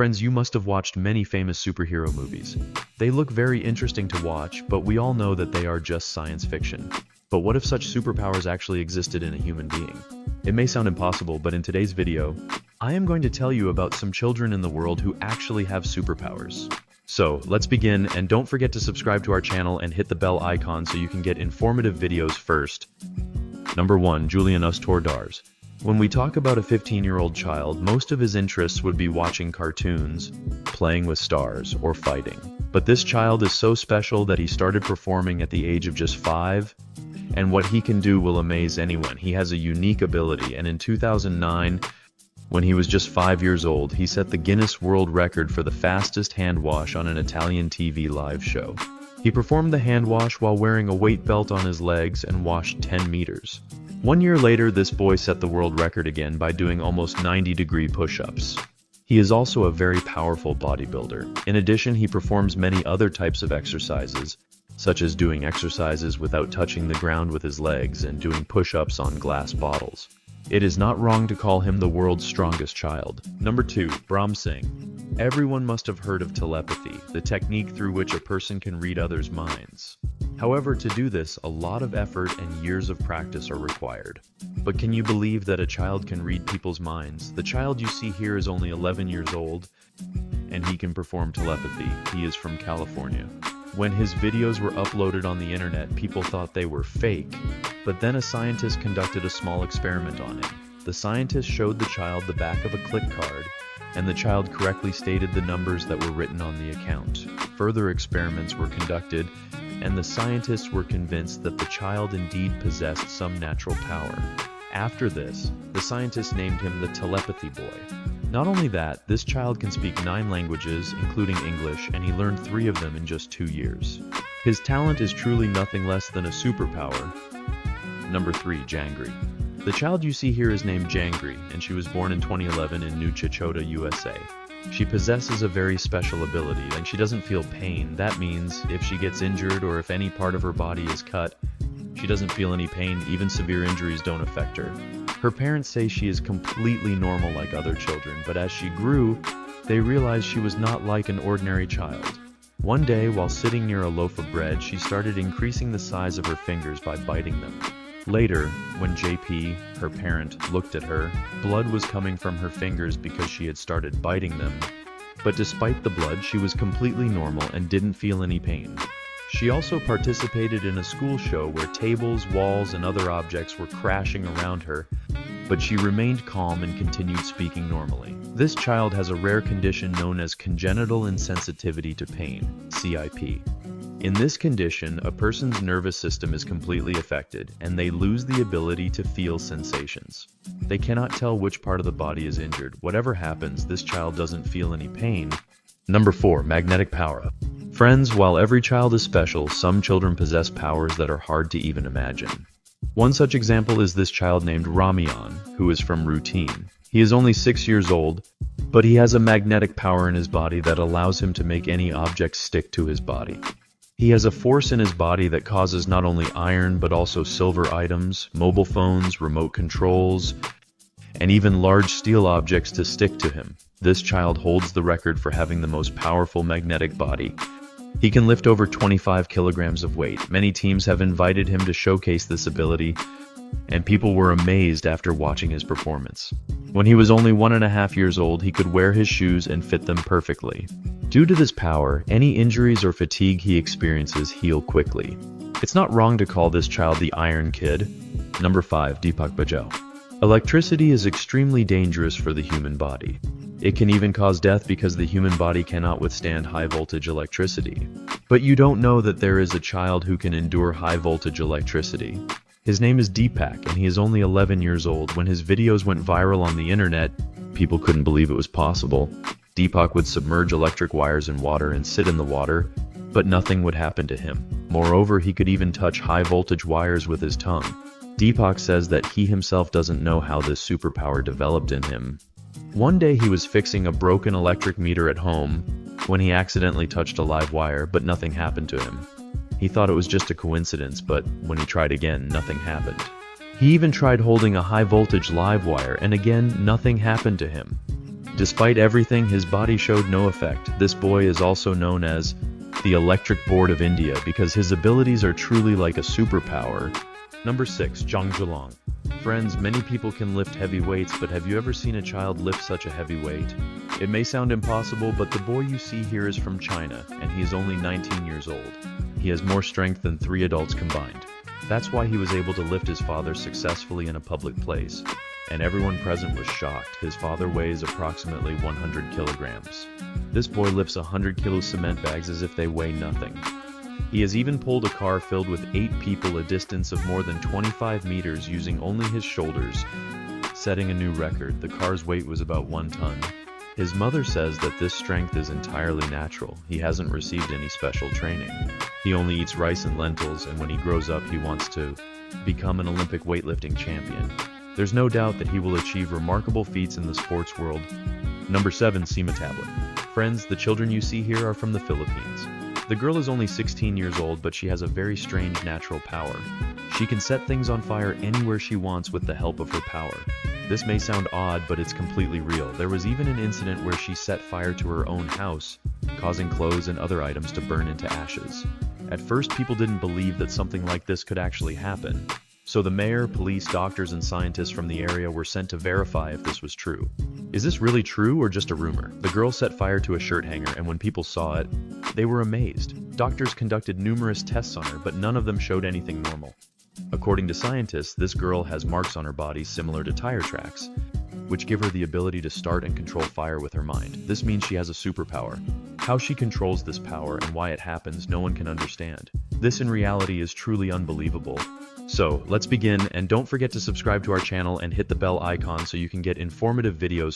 Friends, you must have watched many famous superhero movies. They look very interesting to watch, but we all know that they are just science fiction. But what if such superpowers actually existed in a human being? It may sound impossible, but in today's video, I am going to tell you about some children in the world who actually have superpowers. So, let's begin, and don't forget to subscribe to our channel and hit the bell icon so you can get informative videos first. Number 1. Julian Tordars. When we talk about a 15-year-old child, most of his interests would be watching cartoons, playing with stars, or fighting. But this child is so special that he started performing at the age of just 5, and what he can do will amaze anyone. He has a unique ability, and in 2009, when he was just 5 years old, he set the Guinness World Record for the fastest hand wash on an Italian TV live show. He performed the hand wash while wearing a weight belt on his legs and washed 10 meters. 1 year later, this boy set the world record again by doing almost 90-degree push-ups. He is also a very powerful bodybuilder. In addition, he performs many other types of exercises, such as doing exercises without touching the ground with his legs and doing push-ups on glass bottles. It is not wrong to call him the world's strongest child. Number 2. Brahm Singh. Everyone must have heard of telepathy, the technique through which a person can read others' minds. However, to do this, a lot of effort and years of practice are required. But can you believe that a child can read people's minds? The child you see here is only 11 years old, and he can perform telepathy. He is from California. When his videos were uploaded on the internet, people thought they were fake. But then a scientist conducted a small experiment on him. The scientist showed the child the back of a click card, and the child correctly stated the numbers that were written on the account. Further experiments were conducted, and the scientists were convinced that the child indeed possessed some natural power. After this, the scientists named him the Telepathy Boy. Not only that, this child can speak 9 languages, including English, and he learned 3 of them in just 2 years. His talent is truly nothing less than a superpower. Number 3. Jangri. The child you see here is named Jangri, and she was born in 2011 in New Chichota, USA. She possesses a very special ability, and she doesn't feel pain. That means if she gets injured or if any part of her body is cut, she doesn't feel any pain. Even severe injuries don't affect her. Her parents say she is completely normal like other children, but as she grew, they realized she was not like an ordinary child. One day, while sitting near a loaf of bread, she started increasing the size of her fingers by biting them. Later, when JP, her parent, looked at her, blood was coming from her fingers because she had started biting them. But despite the blood, she was completely normal and didn't feel any pain. She also participated in a school show where tables, walls, and other objects were crashing around her, but she remained calm and continued speaking normally. This child has a rare condition known as congenital insensitivity to pain, CIP. In this condition, a person's nervous system is completely affected, and they lose the ability to feel sensations. They cannot tell which part of the body is injured. Whatever happens, this child doesn't feel any pain. Number 4. Magnetic power. Friends, while every child is special, some children possess powers that are hard to even imagine. One such example is this child named Ramian, who is from Routine. He is only 6 years old, but he has a magnetic power in his body that allows him to make any object stick to his body. He has a force in his body that causes not only iron but also silver items, mobile phones, remote controls, and even large steel objects to stick to him. This child holds the record for having the most powerful magnetic body. He can lift over 25 kilograms of weight. Many teams have invited him to showcase this ability, and people were amazed after watching his performance. When he was only 1.5 years old, he could wear his shoes and fit them perfectly. Due to this power, any injuries or fatigue he experiences heal quickly. It's not wrong to call this child the Iron Kid. Number 5. Deepak Bajau. Electricity is extremely dangerous for the human body. It can even cause death because the human body cannot withstand high-voltage electricity. But you don't know that there is a child who can endure high-voltage electricity. His name is Deepak, and he is only 11 years old. When his videos went viral on the internet, people couldn't believe it was possible. Deepak would submerge electric wires in water and sit in the water, but nothing would happen to him. Moreover, he could even touch high-voltage wires with his tongue. Deepak says that he himself doesn't know how this superpower developed in him. One day he was fixing a broken electric meter at home when he accidentally touched a live wire, but nothing happened to him. He thought it was just a coincidence, but when he tried again, nothing happened. He even tried holding a high-voltage live wire, and again, nothing happened to him. Despite everything, his body showed no effect. This boy is also known as the Electric Board of India because his abilities are truly like a superpower. Number 6. Zhilong. Friends, many people can lift heavy weights, but have you ever seen a child lift such a heavy weight? It may sound impossible, but the boy you see here is from China, and he is only 19 years old. He has more strength than 3 adults combined. That's why he was able to lift his father successfully in a public place. And everyone present was shocked. His father weighs approximately 100 kilograms. This boy lifts 100 kilo cement bags as if they weigh nothing. He has even pulled a car filled with 8 people a distance of more than 25 meters using only his shoulders, setting a new record. The car's weight was about 1 ton. His mother says that this strength is entirely natural. He hasn't received any special training. He only eats rice and lentils, and when he grows up he wants to become an Olympic weightlifting champion. There's no doubt that he will achieve remarkable feats in the sports world. Number 7. Seema tablet. Friends, the children you see here are from the Philippines. The girl is only 16 years old, but she has a very strange natural power. She can set things on fire anywhere she wants with the help of her power. This may sound odd, but it's completely real. There was even an incident where she set fire to her own house, causing clothes and other items to burn into ashes. At first, people didn't believe that something like this could actually happen. So the mayor, police, doctors, and scientists from the area were sent to verify if this was true. Is this really true or just a rumor? The girl set fire to a shirt hanger, and when people saw it, they were amazed. Doctors conducted numerous tests on her, but none of them showed anything normal. According to scientists, this girl has marks on her body similar to tire tracks, which give her the ability to start and control fire with her mind. This means she has a superpower. How she controls this power and why it happens, no one can understand. This in reality is truly unbelievable. So, let's begin, and don't forget to subscribe to our channel and hit the bell icon so you can get informative videos.